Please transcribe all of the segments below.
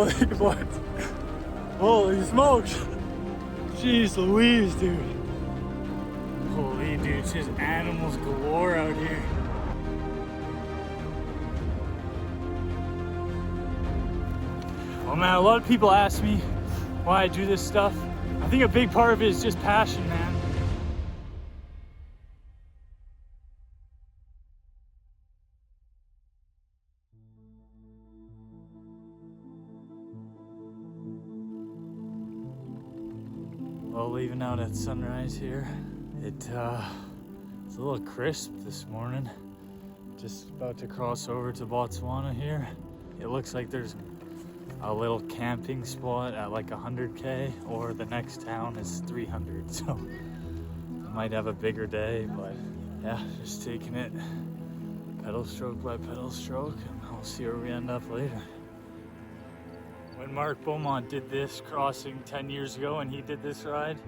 Holy boys. Holy smokes. Jeez Louise, dude. Holy dude, it's just animals galore out here. Oh man, a lot of people ask me why I do this stuff. I think a big part of it is just passion, man. Well, leaving out at sunrise here. It's a little crisp this morning. Just about to cross over to Botswana here. It looks like there's a little camping spot at like 100K, or the next town is 300. So I might have a bigger day, but yeah, just taking it pedal stroke by pedal stroke, and I'll see where we end up later. When Mark Beaumont did this crossing 10 years ago and he did this ride,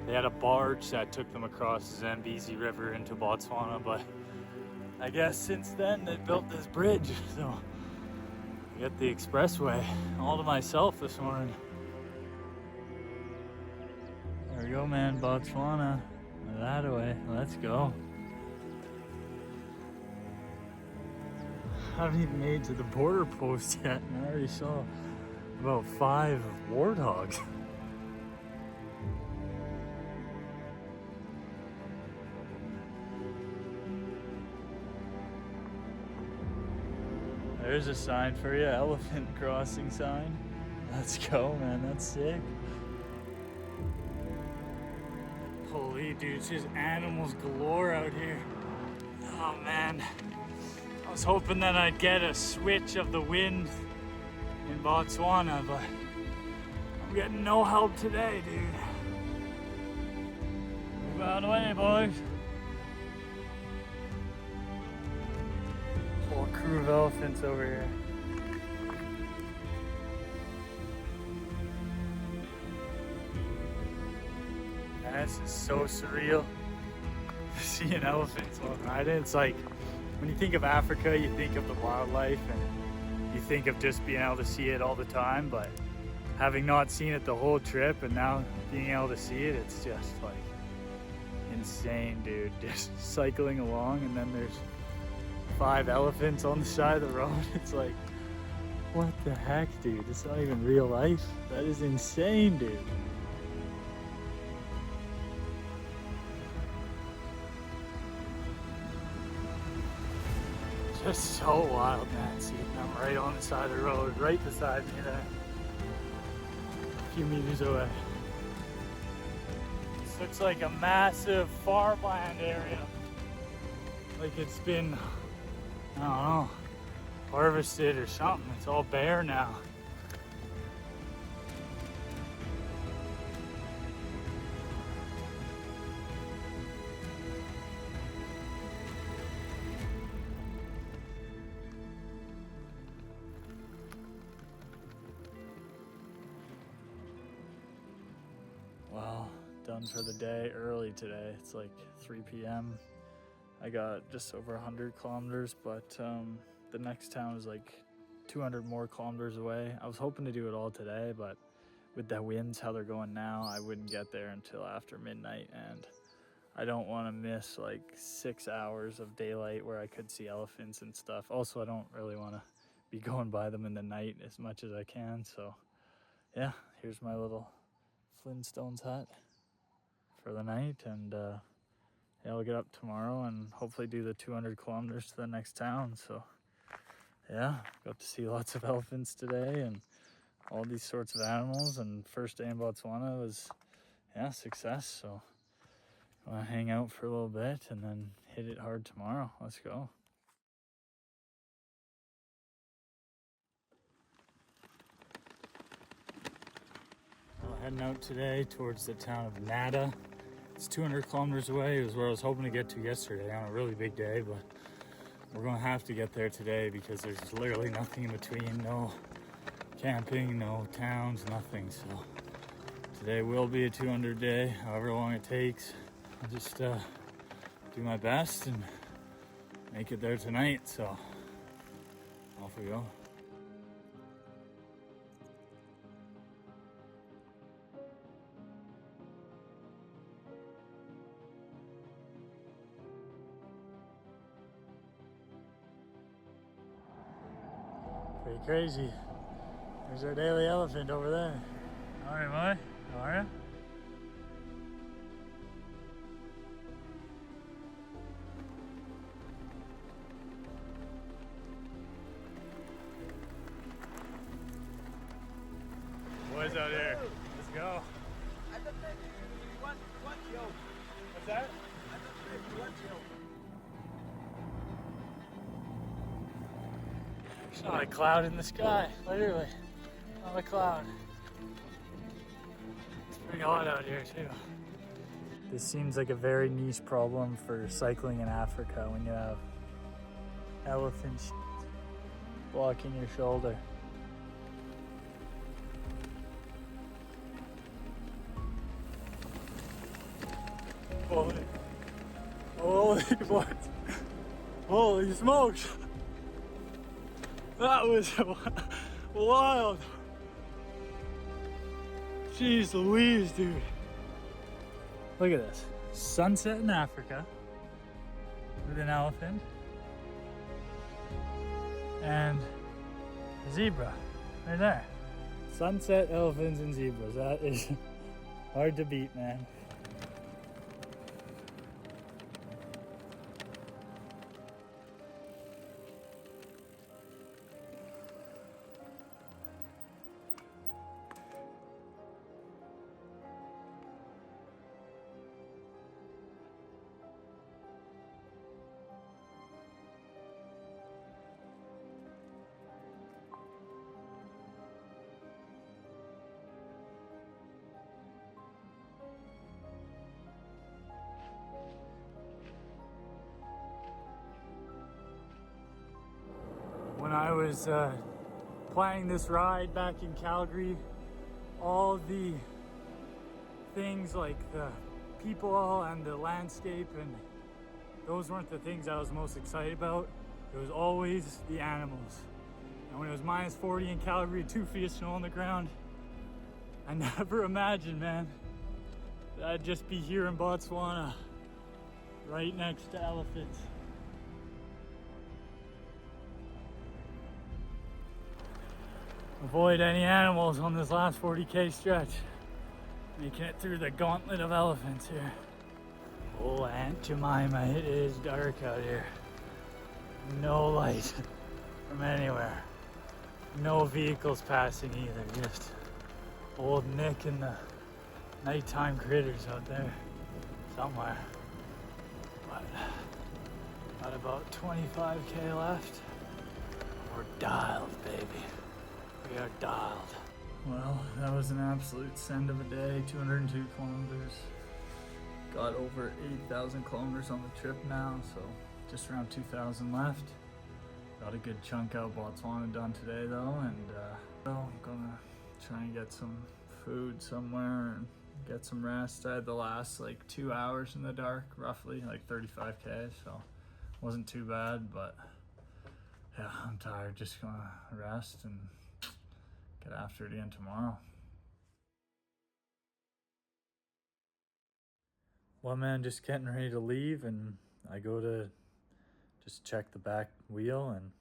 they had a barge that took them across the Zambezi River into Botswana, but I guess since then they built this bridge, so I got the expressway all to myself this morning. There we go, man, Botswana. That away, let's go. I haven't even made to the border post yet, and I already saw about 5 warthogs. There's a sign for you, elephant crossing sign. Let's go, man, that's sick. Holy dude, it's just animals galore out here. Oh man, I was hoping that I'd get a switch of the wind in Botswana, but I'm getting no help today, dude. Move out of the way, boys. Whole crew of elephants over here. Man, this is so surreal. Seeing elephants while riding. It's like, when you think of Africa, you think of the wildlife and you think of just being able to see it all the time, but having not seen it the whole trip and now being able to see it, it's just like insane, dude. Just cycling along and then there's 5 elephants on the side of the road. It's like, what the heck, dude? It's not even real life. That is insane, dude. Just so wild, man. See them right on the side of the road, right beside me there. A few meters away. This looks like a massive farmland area. Like it's been, I don't know, harvested or something. It's all bare now. Well, done for the day early today. It's like 3 p.m. I got just over 100 kilometers, but the next town is like 200 more kilometers away. I was hoping to do it all today, but with the winds, how they're going now, I wouldn't get there until after midnight, and I don't want to miss like 6 hours of daylight where I could see elephants and stuff. Also, I don't really want to be going by them in the night as much as I can, so yeah, here's my little Flintstones hut for the night, and yeah, I'll get up tomorrow and hopefully do the 200 kilometers to the next town. So yeah, got to see lots of elephants today and all these sorts of animals, and first day in Botswana was, yeah, success. So I'm gonna hang out for a little bit and then hit it hard tomorrow. Let's go. Well, heading out today towards the town of Nada. It's 200 kilometers away. It was where I was hoping to get to yesterday on a really big day, but we're gonna have to get there today because there's literally nothing in between. No camping, no towns, nothing. So today will be a 200 day, however long it takes. I'll just do my best and make it there tonight. So off we go. Pretty crazy. There's our daily elephant over there. Alright, boy. How are you? Boys out here. Let's go. What's that? There's not a cloud in the sky, literally. Not a cloud. It's pretty hot out here too. This seems like a very niche problem for cycling in Africa when you have elephant shit blocking your shoulder. Holy what? Holy smokes! That was wild. Jeez Louise, dude. Look at this. Sunset in Africa with an elephant and a zebra right there. Sunset, elephants, and zebras. That is hard to beat, man. When I was planning this ride back in Calgary, all the things like the people and the landscape, and those weren't the things I was most excited about. It was always the animals. And when it was minus 40 in Calgary, 2 feet of snow on the ground, I never imagined, man, that I'd just be here in Botswana, right next to elephants. Avoid any animals on this last 40K stretch. Making it through the gauntlet of elephants here. Oh, Aunt Jemima, it is dark out here. No light from anywhere. No vehicles passing either. Just old Nick and the nighttime critters out there somewhere. But got about 25K left. We're dialed, baby. We are dialed. Well, that was an absolute send of a day. 202 kilometers. Got over 8,000 kilometers on the trip now, so just around 2,000 left. Got a good chunk out Botswana done today though, and I'm gonna try and get some food somewhere and get some rest. I had the last like 2 hours in the dark, roughly, like 35K, so wasn't too bad, but yeah, I'm tired. Just gonna rest and get after it again tomorrow. Well, man, just getting ready to leave, and I go to just check the back wheel and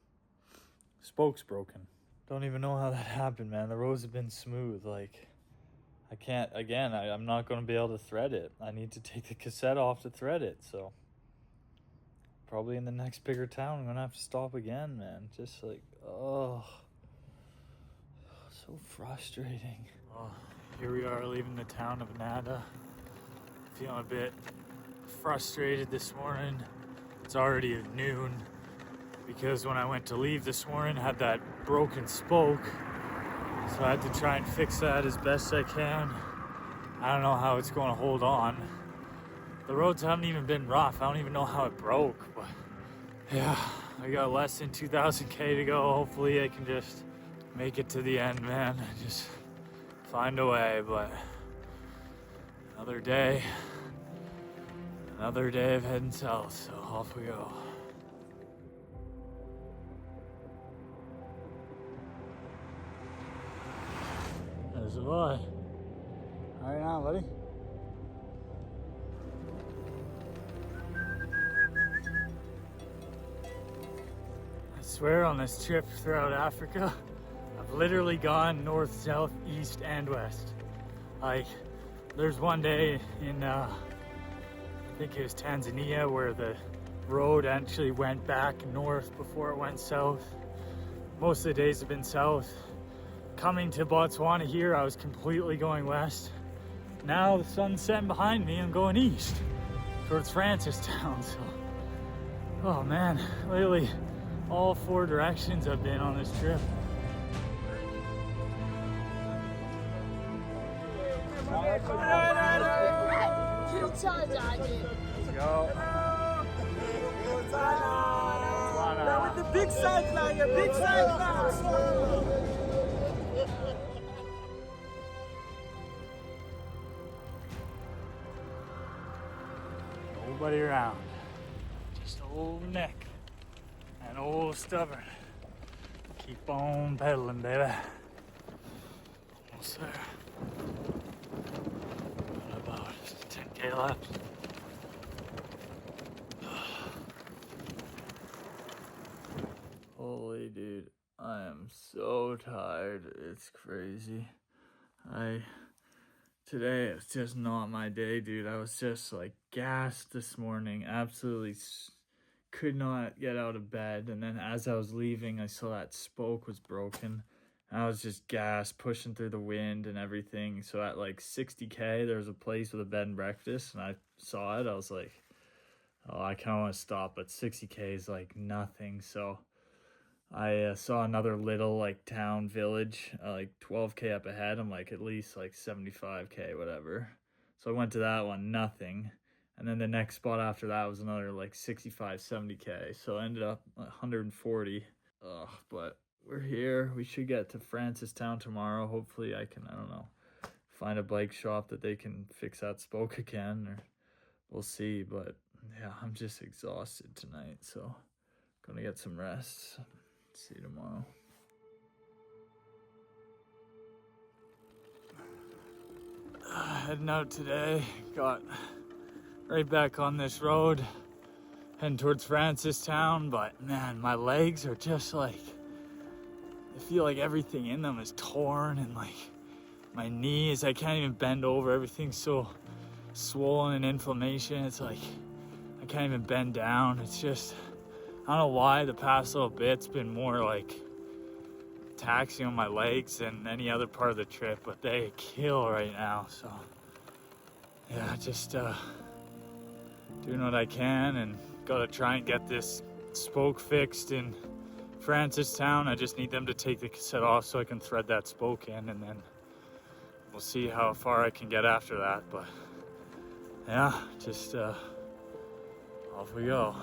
spoke's broken. Don't even know how that happened, man. The roads have been smooth. Like, I can't, again, I'm not going to be able to thread it. I need to take the cassette off to thread it, so probably in the next bigger town I'm going to have to stop again, man. Just like, oh, so frustrating. Well, here we are leaving the town of Nada. Feeling a bit frustrated this morning. It's already noon because when I went to leave this morning, I had that broken spoke. So I had to try and fix that as best I can. I don't know how it's going to hold on. The roads haven't even been rough. I don't even know how it broke, but yeah, I got less than 2,000K to go. Hopefully I can just make it to the end, man. Just find a way, but another day of heading south, so off we go. There's the boy. How are you now, buddy? As swear on this trip throughout Africa, I've literally gone north, south, east, and west. Like, there's one day in, I think it was Tanzania, where the road actually went back north before it went south. Most of the days have been south. Coming to Botswana here, I was completely going west. Now the sun's setting behind me, I'm going east towards Francistown. So, oh man, lately all 4 directions I've been on this trip. Let's go. Now with the big size now, your big size now. Nobody around. Just old Nick and old Stubborn. Keep on pedaling, baby. Almost there. What about 10K left? Holy dude, I am so tired. It's crazy. Today it's just not my day, dude. I was just like gassed this morning. Absolutely could not get out of bed. And then as I was leaving, I saw that spoke was broken. I was just gassed, pushing through the wind and everything. So at like 60K, there was a place with a bed and breakfast, and I saw it. I was like, oh, I kind of want to stop, but 60K is like nothing. So I saw another little like town village, like 12K up ahead. I'm like, at least like 75K, whatever. So I went to that one, nothing. And then the next spot after that was another like 65, 70K. So I ended up 140. Ugh, but we're here. We should get to Francistown tomorrow. Hopefully I can, I don't know, find a bike shop that they can fix that spoke again, or we'll see. But yeah, I'm just exhausted tonight. So gonna get some rest. See you tomorrow. Heading out today, got right back on this road, heading towards Francistown, but man, my legs are just like, I feel like everything in them is torn, and like my knees, I can't even bend over, everything's so swollen and inflammation. It's like, I can't even bend down. It's just, I don't know why the past little bit's been more like taxing on my legs than any other part of the trip, but they kill right now. So yeah, just doing what I can, and gotta try and get this spoke fixed in Francistown. I just need them to take the cassette off so I can thread that spoke in, and then we'll see how far I can get after that. But yeah, just off we go.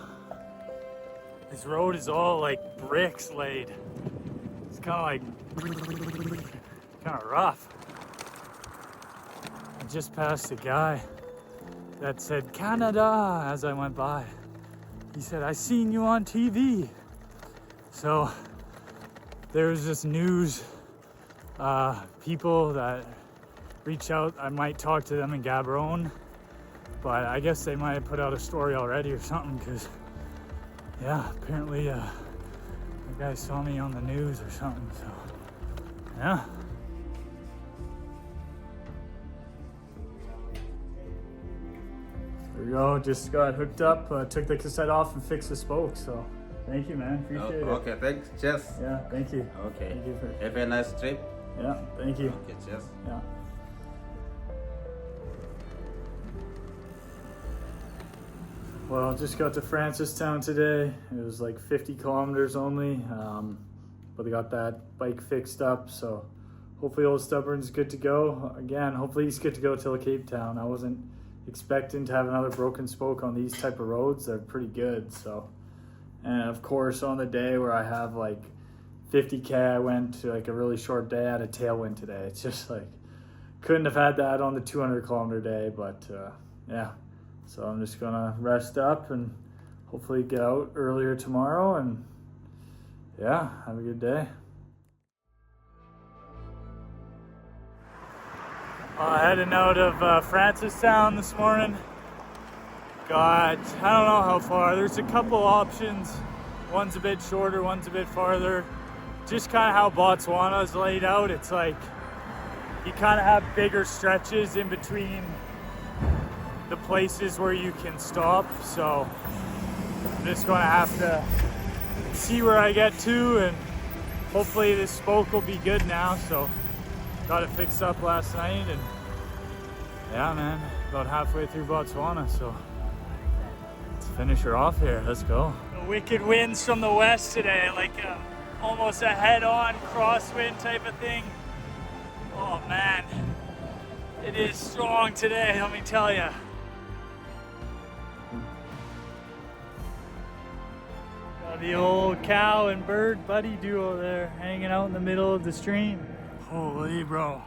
This road is all like bricks laid. It's kind of rough. I just passed a guy that said Canada as I went by. He said, I seen you on TV. So there's this news people that reach out. I might talk to them in Gaborone, but I guess they might have put out a story already or something, because yeah, apparently the guy saw me on the news or something. So yeah. There we go, just got hooked up, took the cassette off and fixed the spoke. So thank you, man, appreciate it. Okay, thanks, cheers. Yeah, thank you. Okay, Thank you for, have a nice trip. yeah, thank you. Okay, cheers. Yeah. Well, just got to Francistown today. It was like 50 kilometers only, but they got that bike fixed up, so hopefully old Stubborn's good to go. Again, hopefully he's good to go till Cape Town. I wasn't expecting to have another broken spoke on these type of roads. They're pretty good. So, and of course on the day where I have like 50K, I went to like a really short day. I had a tailwind today. It's just like, couldn't have had that on the 200 kilometer day, but yeah. So I'm just gonna rest up and hopefully get out earlier tomorrow, and yeah, have a good day. Heading out of Francistown this morning. Got, I don't know how far. There's a couple options One's a bit shorter, one's a bit farther. Just kind of how Botswana is laid out. It's like you kind of have bigger stretches in between the places where you can stop. So I'm just gonna have to see where I get to, and hopefully this spoke will be good now. So got it fixed up last night, and yeah, man, about halfway through Botswana. So let's finish her off here. Let's go. The wicked winds from the west today, like almost a head-on crosswind type of thing. Oh man, it is strong today, let me tell you. Got the old cow and bird buddy duo there, hanging out in the middle of the stream. Holy bro.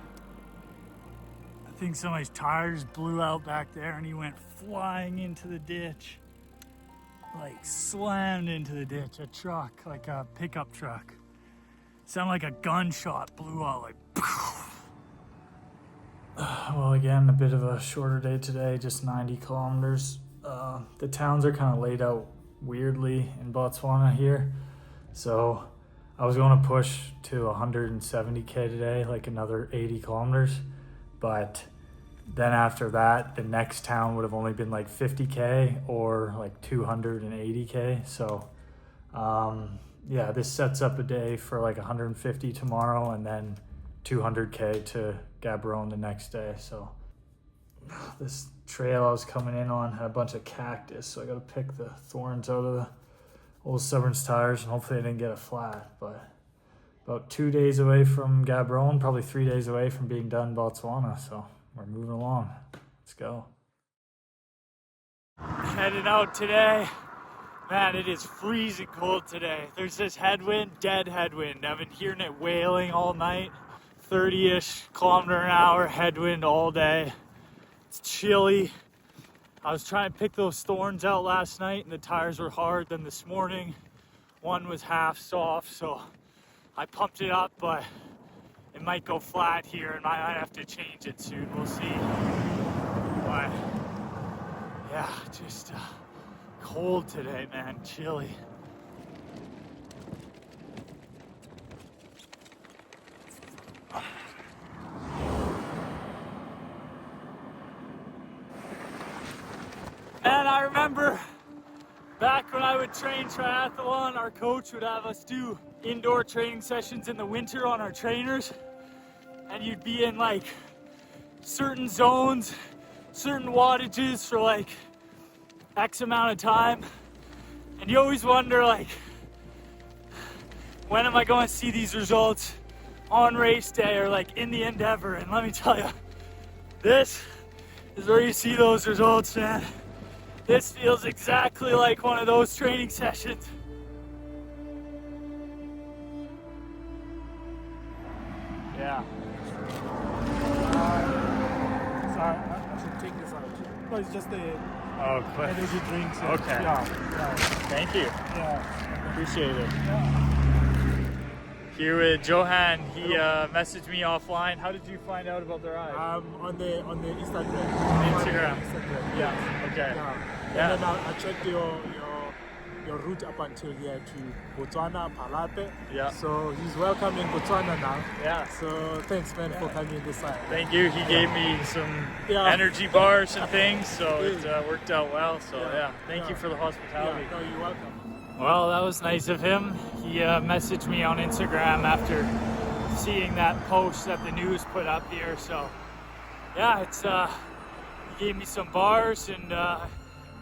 I think somebody's tires blew out back there and he went flying into the ditch. Like slammed into the ditch. A truck, like a pickup truck. Sounded like a gunshot blew out, like well, again, a bit of a shorter day today, just 90 kilometers. The towns are kind of laid out weirdly in Botswana here. So I was going to push to 170K today, like another 80 kilometers. But then after that, the next town would have only been like 50K or like 280K. So yeah, this sets up a day for like 150 tomorrow and then 200K to Gaborone the next day. So this trail I was coming in on had a bunch of cactus, so I gotta pick the thorns out of the old stubborn's tires, and hopefully I didn't get a flat. But about 2 days away from Gaborone, probably 3 days away from being done in Botswana, so we're moving along. Let's go. Heading out today. Man, it is freezing cold today. There's this headwind, dead headwind. I've been hearing it wailing all night. 30-ish kilometer an hour headwind all day. It's chilly. I was trying to pick those thorns out last night and the tires were hard. Then this morning, one was half soft, so I pumped it up, but it might go flat here and I might have to change it soon. We'll see. But yeah, just cold today, man. Chilly. And I remember back when I would train triathlon, our coach would have us do indoor training sessions in the winter on our trainers, and you'd be in like certain zones, certain wattages for like X amount of time, and you always wonder like, when am I going to see these results on race day or like in the endeavor? And let me tell you, this is where you see those results, man. This feels exactly like one of those training sessions. Yeah. Sorry, I should take this out. No, it's just the quick. energy drinks. Okay. Yeah. Thank you. Yeah. Appreciate it. Yeah. Here with Johan, he messaged me offline. How did you find out about the ride? On the Instagram. Instagram. Yeah. Okay. Yeah. And then I checked your route up until here to Botswana, Pelletier. Yeah. So he's welcome in Botswana now. Yeah. So thanks, man, for coming this side. Thank you. He gave me some energy bars and things, so it worked out well. So yeah, thank you for the hospitality. Yeah, no, you're welcome. Well, that was nice of him. He messaged me on Instagram after seeing that post that the news put up here. So yeah, it's he gave me some bars and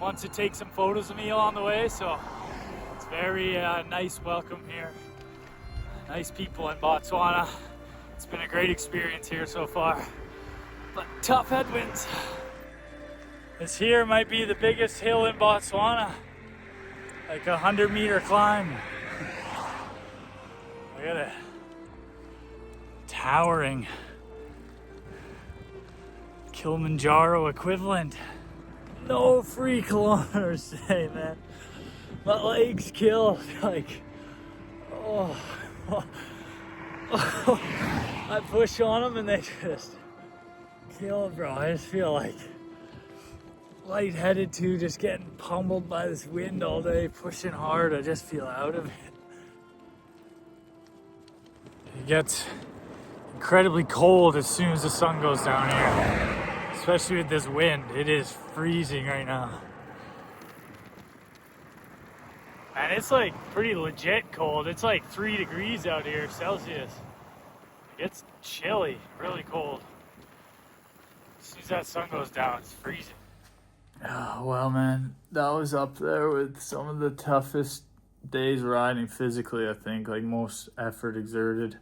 wants to take some photos of me along the way. So it's very nice welcome here. Nice people in Botswana. It's been a great experience here so far, but tough headwinds. This here might be the biggest hill in Botswana. Like a 100-meter climb. Look at it. Towering. Kilimanjaro equivalent. No free kilometers today, man. My legs killed. Like, I push on them and they just kill, bro. I just feel like lightheaded too, just getting pummeled by this wind all day, pushing hard. I just feel out of it. It gets incredibly cold as soon as the sun goes down here, especially with this wind. It is freezing right now. And it's like pretty legit cold. It's like 3 degrees out here, Celsius. It's chilly, really cold. As soon as that sun goes down, it's freezing. Oh, well, man, that was up there with some of the toughest days riding physically, I think, like most effort exerted.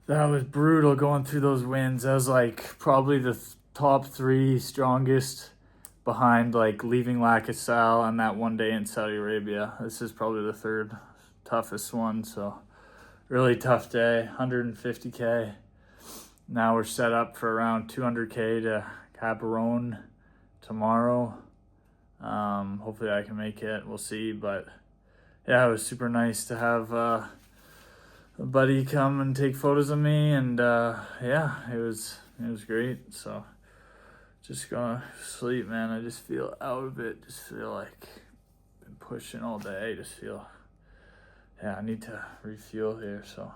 That was brutal going through those winds. That was like probably the top 3 strongest behind like leaving Lac Assal and that one day in Saudi Arabia. This is probably the 3rd toughest one, so really tough day, 150K. Now we're set up for around 200K to Capricorn tomorrow. Hopefully I can make it, we'll see. But yeah, it was super nice to have a buddy come and take photos of me, and yeah, it was great. So just gonna sleep, man. I just feel out of it. Just feel like been pushing all day. Just feel, yeah, I need to refuel here. So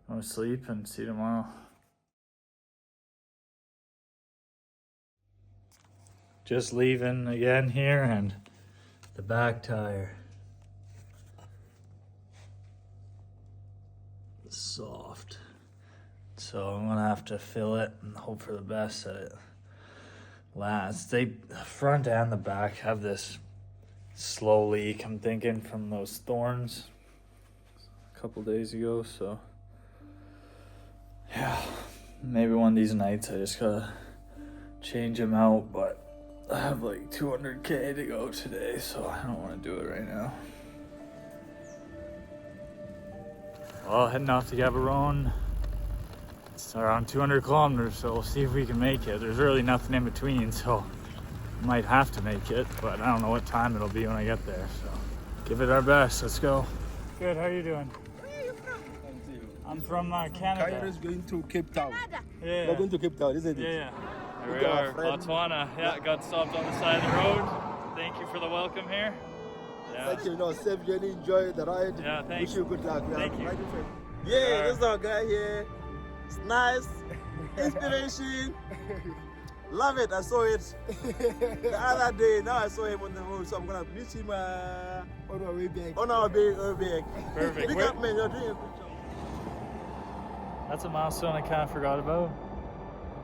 I'm gonna sleep and see you tomorrow. Just leaving again here, and the back tire. Soft. So I'm gonna have to fill it and hope for the best that it lasts. The front and the back have this slow leak, I'm thinking, from those thorns a couple days ago. So yeah, maybe one of these nights I just gotta change them out, but I have like 200K to go today, so I don't want to do it right now. Well, heading off to Gaborone. It's around 200 kilometers, so we'll see if we can make it. There's really nothing in between, so we might have to make it, but I don't know what time it'll be when I get there, so give it our best. Let's go. Good, how are you doing? Where are you from? I'm from Canada. Cairo is going to Cape Town. Yeah. We're going to Cape Town, isn't it? Yeah. Here we Look at our are, friend. Botswana. Yeah, got stopped on the side of the road. Thank you for the welcome here. Yeah. Thank you. No, safe journey, enjoy the ride. Yeah, thanks. Wish you good luck. Thank you. Yeah, this is our guy here. It's nice. Inspiration. Love it. I saw it the other day. Now I saw him on the road, so I'm gonna meet him On our way back. on our way back. Perfect. Big up, man. You're doing a good job. That's a milestone I kind of forgot about.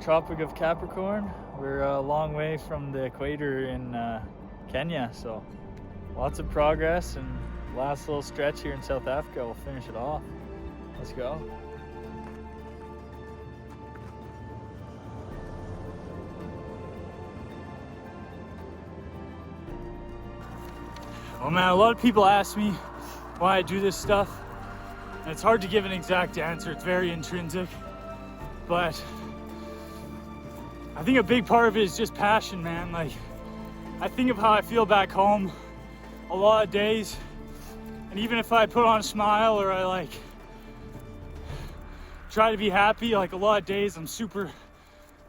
Tropic of Capricorn. We're a long way from the equator in Kenya, so lots of progress, and last little stretch here in South Africa, we'll finish it off. Let's go. Well, man, a lot of people ask me why I do this stuff, and it's hard to give an exact answer. It's very intrinsic, but I think a big part of it is just passion, man. Like, I think of how I feel back home a lot of days, and even if I put on a smile or I like try to be happy, like a lot of days I'm super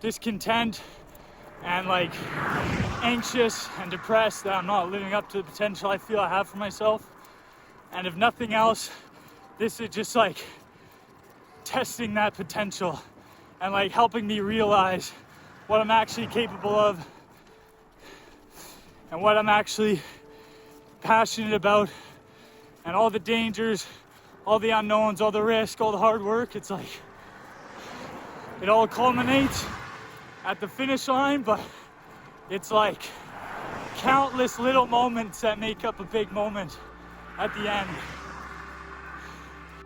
discontent and like anxious and depressed that I'm not living up to the potential I feel I have for myself. And if nothing else, this is just like testing that potential and like helping me realize what I'm actually capable of and what I'm actually passionate about, and all the dangers, all the unknowns, all the risk, all the hard work. It's like it all culminates at the finish line, but it's like countless little moments that make up a big moment at the end.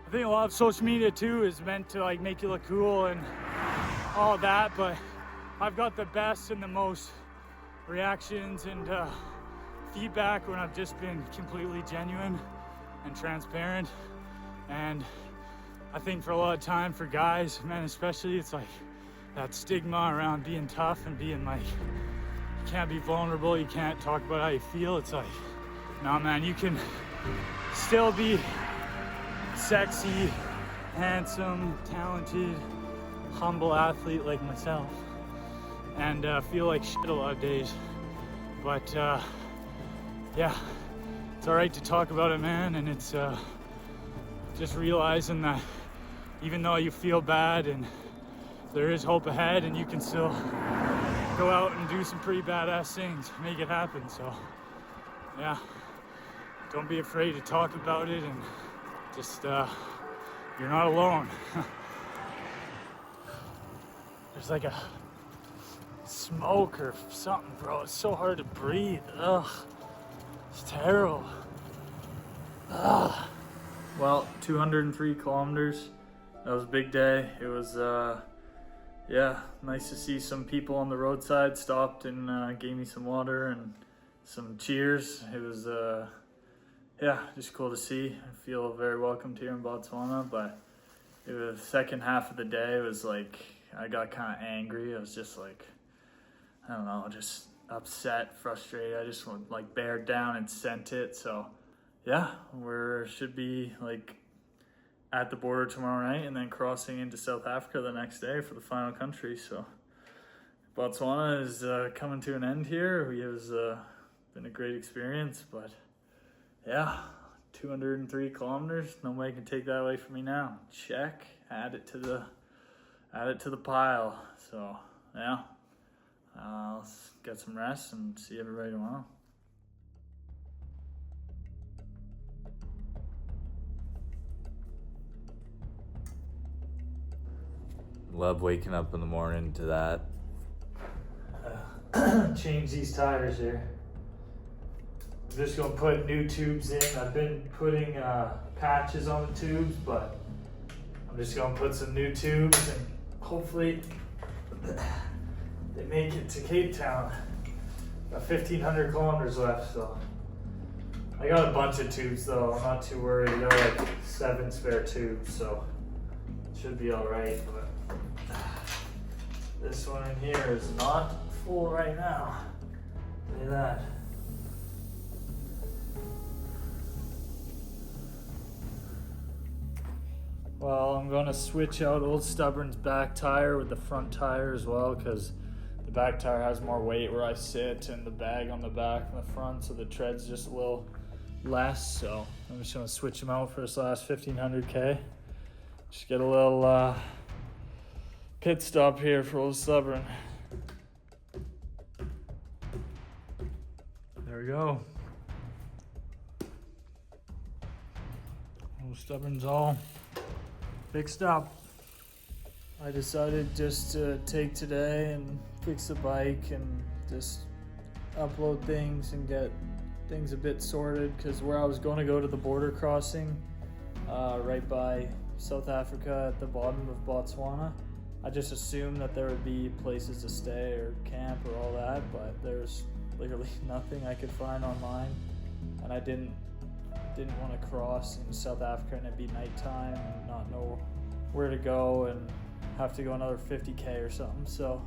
I think a lot of social media too is meant to like make you look cool and all that, but I've got the best and the most reactions and feedback when I've just been completely genuine and transparent. And I think for a lot of time, for guys, men especially, it's like that stigma around being tough and being like, you can't be vulnerable, you can't talk about how you feel. It's like, nah, man, you can still be sexy, handsome, talented, humble athlete like myself. and feel like shit a lot of days. But yeah, it's all right to talk about it, man. And it's just realizing that even though you feel bad and there is hope ahead, and you can still go out and do some pretty badass things, make it happen. So yeah, don't be afraid to talk about it, and just you're not alone. There's like a smoke or something, bro. It's so hard to breathe. Ugh, it's terrible. Ugh. Well, 203 kilometers. That was a big day. It was yeah, nice to see some people on the roadside stopped and gave me some water and some cheers. It was yeah, just cool to see. I feel very welcomed here in Botswana, but it was the second half of the day. It was like I got kind of angry. I was just like, I don't know, just upset, frustrated. I just like bared down and sent it. So yeah, should be like at the border tomorrow night and then crossing into South Africa the next day for the final country. So Botswana is coming to an end here. It was been a great experience, but yeah, 203 kilometers. Nobody can take that away from me now. Check. Add it to the pile. So yeah, I'll get some rest and see everybody tomorrow. Love waking up in the morning to that. Change these tires here. I'm just gonna put new tubes in. I've been putting patches on the tubes, but I'm just gonna put some new tubes and hopefully they make it to Cape Town. Got 1,500 kilometers left, so I got a bunch of tubes though. I'm not too worried. I got like 7 spare tubes, so it should be all right. But this one in here is not full right now. Look at that. Well, I'm gonna switch out old Stubborn's back tire with the front tire as well, because the back tire has more weight where I sit and the bag on the back and the front, so the tread's just a little less. So I'm just gonna switch them out for this last 1,500K. Just get a little pit stop here for old Stubborn. There we go. Old Stubborn's all fixed up. I decided just to take today and fix the bike and just upload things and get things a bit sorted, because where I was going to go to the border crossing right by South Africa at the bottom of Botswana, I just assumed that there would be places to stay or camp or all that, but there's literally nothing I could find online, and I didn't want to cross in South Africa and it'd be nighttime and not know where to go and have to go another 50K or something. So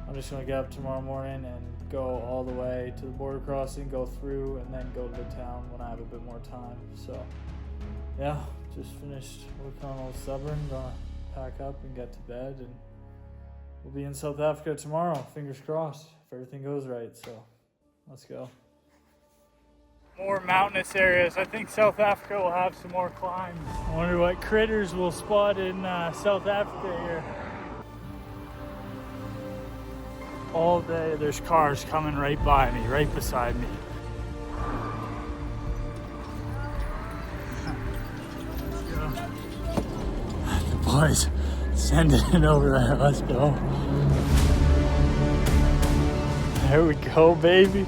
I'm just gonna get up tomorrow morning and go all the way to the border crossing, go through, and then go to the town when I have a bit more time. So yeah, just finished working on old Stubborn, gonna pack up and get to bed, and we'll be in South Africa tomorrow, fingers crossed, if everything goes right. So let's go. More mountainous areas. I think South Africa will have some more climbs. I wonder what critters we'll spot in South Africa here. All day there's cars coming right by me, right beside me. The boys sending it over there. Let's go. There we go, baby.